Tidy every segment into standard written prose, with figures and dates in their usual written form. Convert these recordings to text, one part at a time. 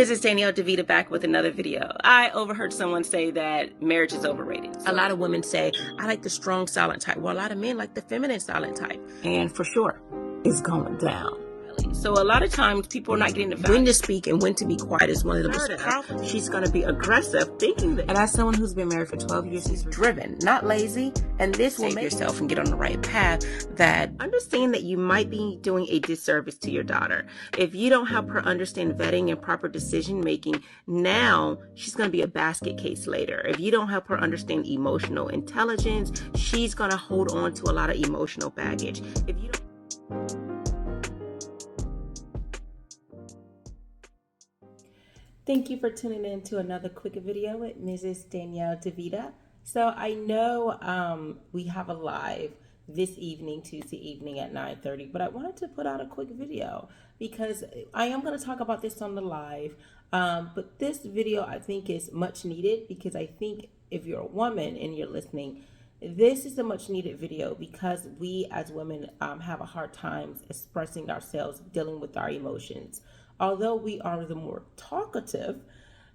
Mrs. Danielle DeVita back with another video. I overheard someone say that marriage is overrated. A lot of women say, I like the strong silent type. Well, a lot of men like the feminine silent type. And for sure, it's going down. So a lot of times people are not getting the value. When to speak and when to be quiet is one of the most powerful. She's going to be aggressive, thinking that. And as someone who's been married for 12 years, she's driven, not lazy. And this will make yourself and get on the right path. That understand that you might be doing a disservice to your daughter. If you don't help her understand vetting and proper decision making, now she's going to be a basket case later. If you don't help her understand emotional intelligence, she's going to hold on to a lot of emotional baggage. If you don't. Thank you for tuning in to another quick video with Mrs. Danielle DeVita. So I know we have a live this evening, Tuesday evening at 9:30, but I wanted to put out a quick video because I am going to talk about this on the live. But this video I think is much needed because I think if you're a woman and you're listening, this is a much needed video because we as women have a hard time expressing ourselves, dealing with our emotions. Although we are the more talkative,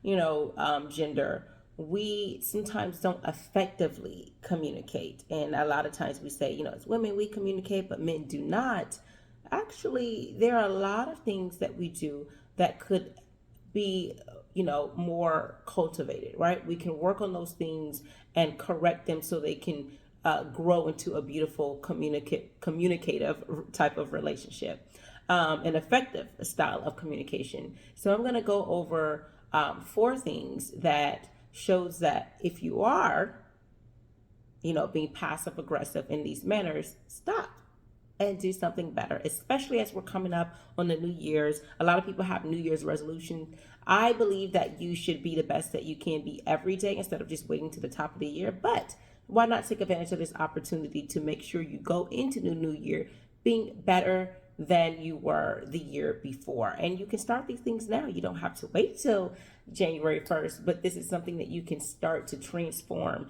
gender, we sometimes don't effectively communicate. And a lot of times we say, as women, we communicate, but men do not. Actually, there are a lot of things that we do that could be, more cultivated, right? We can work on those things and correct them so they can grow into a beautiful communicative type of relationship. An effective style of communication. So I'm going to go over 4 things that shows that if you are, being passive aggressive in these manners, stop and do something better, especially as we're coming up on the New Year's. A lot of people have New Year's resolution. I believe that you should be the best that you can be every day instead of just waiting to the top of the year. But why not take advantage of this opportunity to make sure you go into the new year being better than you were the year before. And you can start these things now. You don't have to wait till January 1st, but this is something that you can start to transform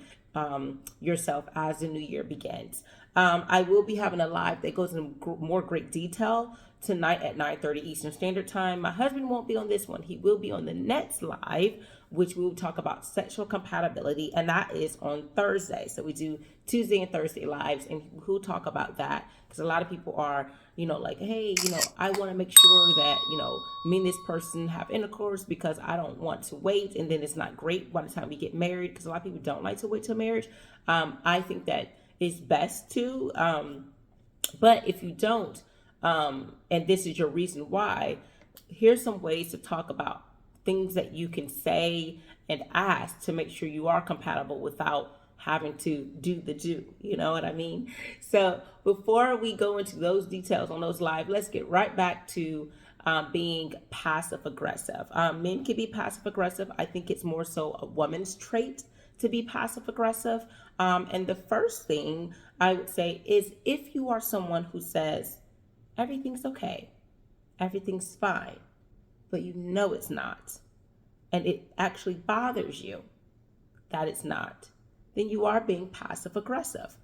yourself as the new year begins. I will be having a live that goes into more great detail tonight at 9:30 Eastern Standard Time. My husband won't be on this one. He will be on the next live, which we will talk about sexual compatibility, and that is on Thursday. So we do Tuesday and Thursday lives, and we'll talk about that because a lot of people are, like, hey, I want to make sure that, me and this person have intercourse because I don't want to wait, and then it's not great by the time we get married because a lot of people don't like to wait till marriage. I think that it's best to, but if you don't, and this is your reason why, here's some ways to talk about things that you can say and ask to make sure you are compatible without having to do, you know what I mean? So before we go into those details on those live, let's get right back to being passive aggressive. Men can be passive aggressive. I think it's more so a woman's trait to be passive aggressive. And the first thing I would say is if you are someone who says, everything's okay, everything's fine, but it's not, and it actually bothers you that it's not, then you are being passive aggressive.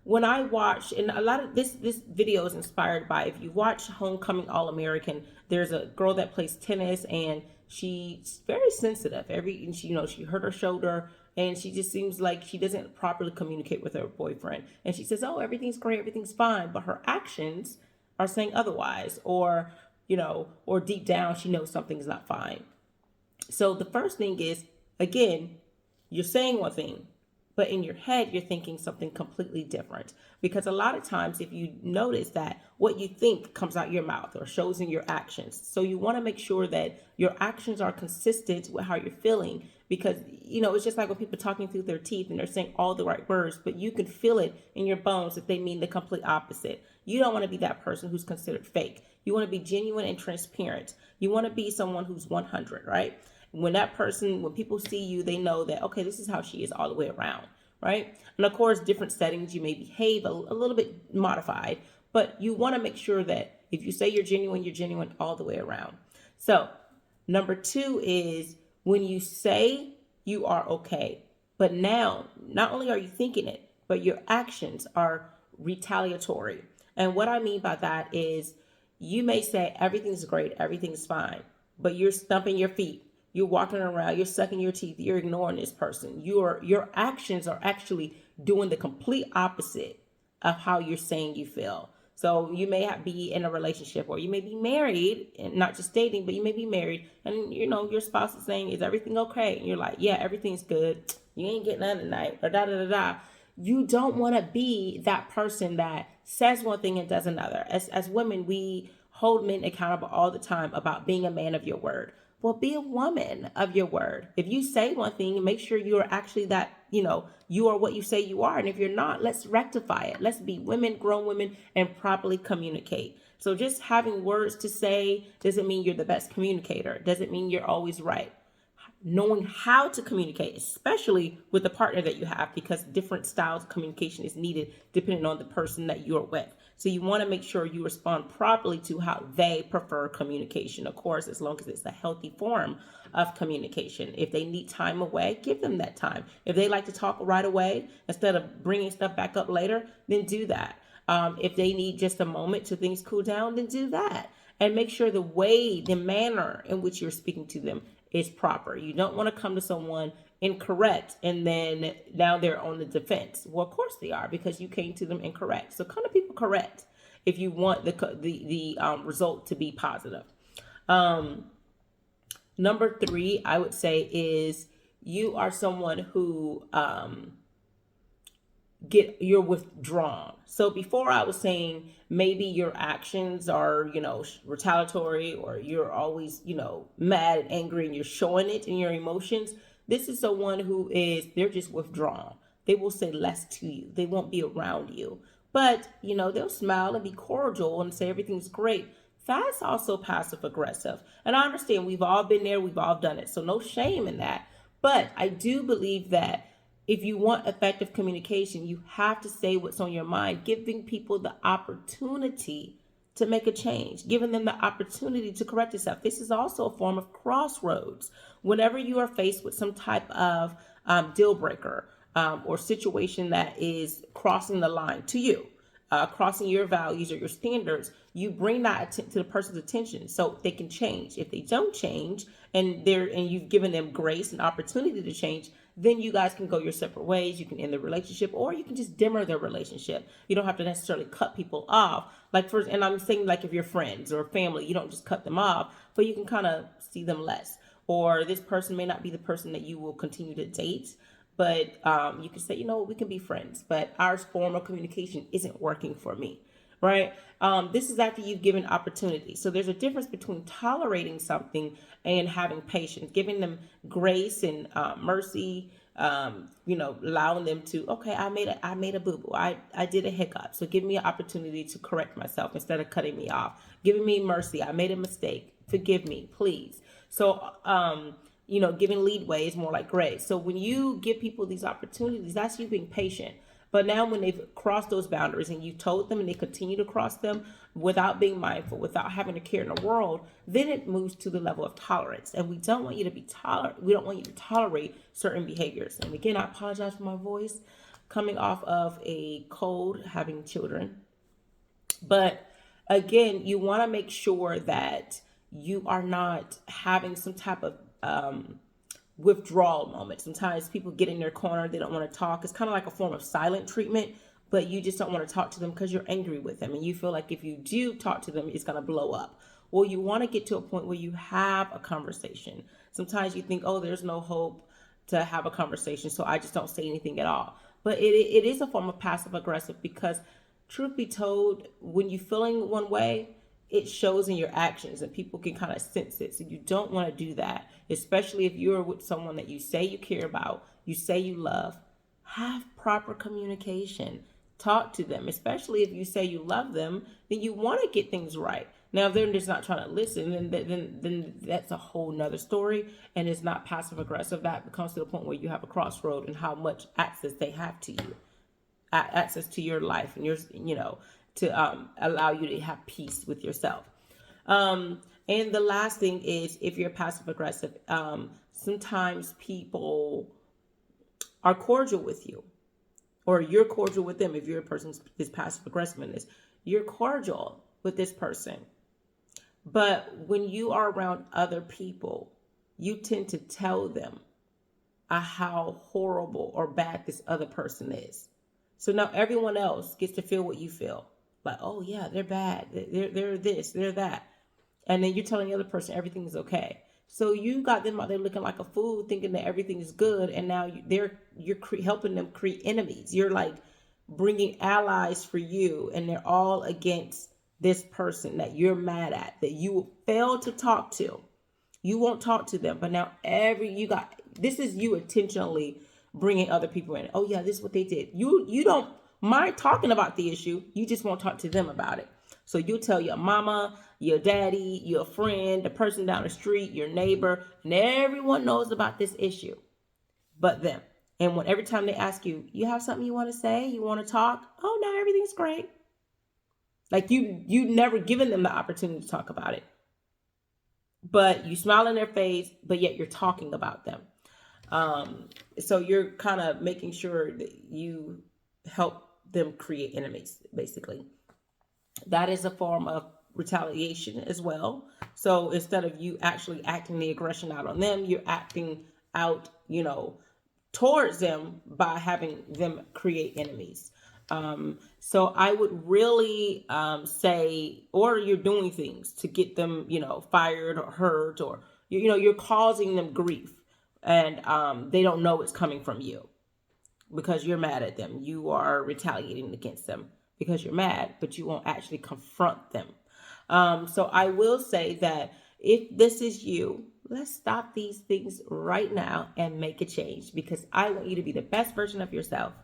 When I watch, and a lot of this video is inspired by, if you watch Homecoming All-American, there's a girl that plays tennis and she's very sensitive. She hurt her shoulder and she just seems like she doesn't properly communicate with her boyfriend. And she says, oh, everything's great, everything's fine. But her actions are saying otherwise, or deep down, she knows something's not fine. So the first thing is, again, you're saying one thing, but in your head, you're thinking something completely different. Because a lot of times, if you notice that what you think comes out your mouth or shows in your actions. So you want to make sure that your actions are consistent with how you're feeling. Because, it's just like when people are talking through their teeth and they're saying all the right words, but you can feel it in your bones that they mean the complete opposite. You don't want to be that person who's considered fake. You want to be genuine and transparent. You want to be someone who's 100, right? When people see you, they know that, okay, this is how she is all the way around, right? And of course, different settings, you may behave a little bit modified, but you want to make sure that if you say you're genuine all the way around. So number 2 is when you say you are okay, but now not only are you thinking it, but your actions are retaliatory. And what I mean by that is you may say everything's great, everything's fine, but you're stumping your feet. You're walking around, you're sucking your teeth, you're ignoring this person. Your actions are actually doing the complete opposite of how you're saying you feel. So you may be in a relationship, or you may be married and not just dating, but you may be married, and your spouse is saying, "Is everything okay?" And you're like, "Yeah, everything's good. You ain't getting none tonight," or da da da da. You don't want to be that person that says one thing and does another. As women, we hold men accountable all the time about being a man of your word. Well, be a woman of your word. If you say one thing, make sure you are actually that, you are what you say you are. And if you're not, let's rectify it. Let's be women, grown women, and properly communicate. So just having words to say doesn't mean you're the best communicator. Doesn't mean you're always right. Knowing how to communicate, especially with the partner that you have, because different styles of communication is needed depending on the person that you're with. So you want to make sure you respond properly to how they prefer communication. Of course, as long as it's a healthy form of communication. If they need time away, give them that time. If they like to talk right away instead of bringing stuff back up later, then do that. If they need just a moment to things cool down, then do that. And make sure the manner in which you're speaking to them is proper. You don't want to come to someone incorrect and then now they're on the defense. Well, of course they are, because you came to them incorrect. So come to people correct if you want the result to be positive. Number 3, I would say, is you are someone who you're withdrawn. So before I was saying maybe your actions are, retaliatory, or you're always, mad and angry and you're showing it in your emotions. This is someone who they're just withdrawn. They will say less to you. They won't be around you. But, they'll smile and be cordial and say everything's great. That's also passive aggressive. And I understand we've all been there. We've all done it. So no shame in that. But I do believe that if you want effective communication, you have to say what's on your mind, giving people the opportunity to make a change, giving them the opportunity to correct yourself. This is also a form of crossroads. Whenever you are faced with some type of deal breaker or situation that is crossing the line to you, crossing your values or your standards, you bring that to the person's attention so they can change. If they don't change and you've given them grace and opportunity to change, then you guys can go your separate ways. You can end the relationship, or you can just dimmer the relationship. You don't have to necessarily cut people off. And I'm saying, like, if you're friends or family, you don't just cut them off, but you can kind of see them less. Or this person may not be the person that you will continue to date, but you can say, we can be friends, but our form of communication isn't working for me. Right? This is after you've given opportunity. So there's a difference between tolerating something and having patience, giving them grace and mercy, allowing them to, okay, I made a boo-boo. I did a hiccup. So give me an opportunity to correct myself instead of cutting me off. Giving me mercy. I made a mistake. Forgive me, please. So, giving leadway is more like grace. So when you give people these opportunities, that's you being patient. But now when they've crossed those boundaries and you told them and they continue to cross them without being mindful, without having a care in the world, then it moves to the level of tolerance. And we don't want you to we don't want you to tolerate certain behaviors. And again, I apologize for my voice, coming off of a cold, having children. But again, you want to make sure that you are not having some type of withdrawal moment. Sometimes people get in their corner, they don't want to talk. It's kind of like a form of silent treatment, but you just don't want to talk to them because you're angry with them and you feel like if you do talk to them, it's going to blow up. Well, you want to get to a point where you have a conversation. Sometimes you think, oh, there's no hope to have a conversation, so I just don't say anything at all. But it is a form of passive aggressive, because truth be told, when you're feeling one way, it shows in your actions and people can kind of sense it. So you don't want to do that, especially if you're with someone that you say you care about, you say you love. Have proper communication. Talk to them, especially if you say you love them, then you want to get things right. Now, if they're just not trying to listen, then that's a whole nother story, and it's not passive aggressive. That becomes to the point where you have a crossroad and how much access they have to you, access to your life and yours, to allow you to have peace with yourself. And the last thing is, if you're passive aggressive, sometimes people are cordial with you, or you're cordial with them. If you're a person is passive aggressive in this, you're cordial with this person, But when you are around other people, you tend to tell them how horrible or bad this other person is. So now everyone else gets to feel what you feel. Like, oh yeah, they're bad. They're this, they're that. And then you're telling the other person everything is okay. So you got them out there looking like a fool, thinking that everything is good, and now you're helping them create enemies. You're like bringing allies for you, and they're all against this person that you're mad at, that you failed to talk to. You won't talk to them, but now this is you intentionally bringing other people in. Oh yeah, this is what they did. You don't mind talking about the issue. You just won't talk to them about it. So you tell your mama, your daddy, your friend, the person down the street, your neighbor, and everyone knows about this issue but them. And when every time they ask you, you have something you want to say, you want to talk? Oh no, everything's great. Like you never given them the opportunity to talk about it. But you smile in their face, but yet you're talking about them. So you're kind of making sure that you help them create enemies, basically. That is a form of retaliation as well. So instead of you actually acting the aggression out on them, you're acting out, towards them by having them create enemies. So I would really say, or you're doing things to get them, fired or hurt, or, you're causing them grief, and they don't know it's coming from you because you're mad at them. You are retaliating against them because you're mad, but you won't actually confront them. So I will say that if this is you, let's stop these things right now and make a change, because I want you to be the best version of yourself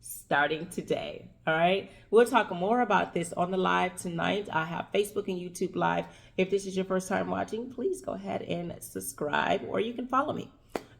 starting today. All right. We'll talk more about this on the live tonight. I have Facebook and YouTube live. If this is your first time watching, please go ahead and subscribe, or you can follow me.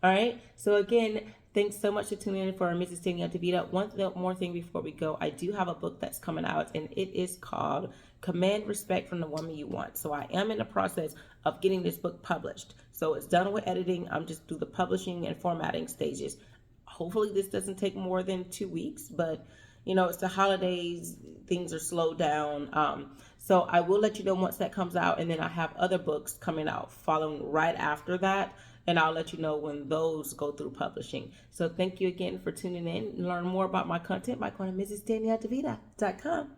All right. So again, thanks so much for tuning in for Mrs. Danielle DeVita. One more thing before we go, I do have a book that's coming out, and it is called Command Respect from the Woman You Want. So I am in the process of getting this book published. So it's done with editing. I'm just through the publishing and formatting stages. Hopefully this doesn't take more than 2 weeks, but it's the holidays, things are slowed down. So I will let you know once that comes out, and then I have other books coming out following right after that, and I'll let you know when those go through publishing. So thank you again for tuning in. Learn more about my content by going to MrsDanielleDeVita.com.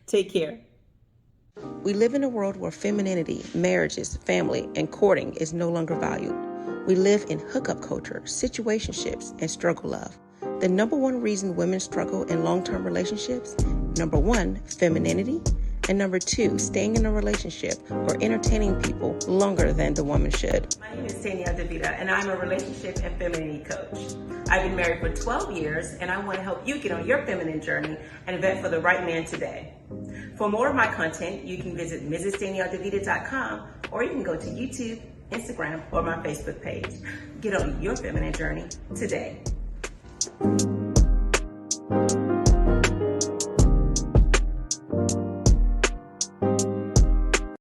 Take care. We live in a world where femininity, marriages, family, and courting is no longer valued. We live in hookup culture, situationships, and struggle love. The number one reason women struggle in long-term relationships, number one, femininity, and number two, staying in a relationship or entertaining people longer than the woman should. My name is Danielle DeVita, and I'm a relationship and femininity coach. I've been married for 12 years, and I want to help you get on your feminine journey and vet for the right man today. For more of my content, you can visit MrsDanielleDeVita.com, or you can go to YouTube, Instagram, or my Facebook page. Get on your feminine journey today.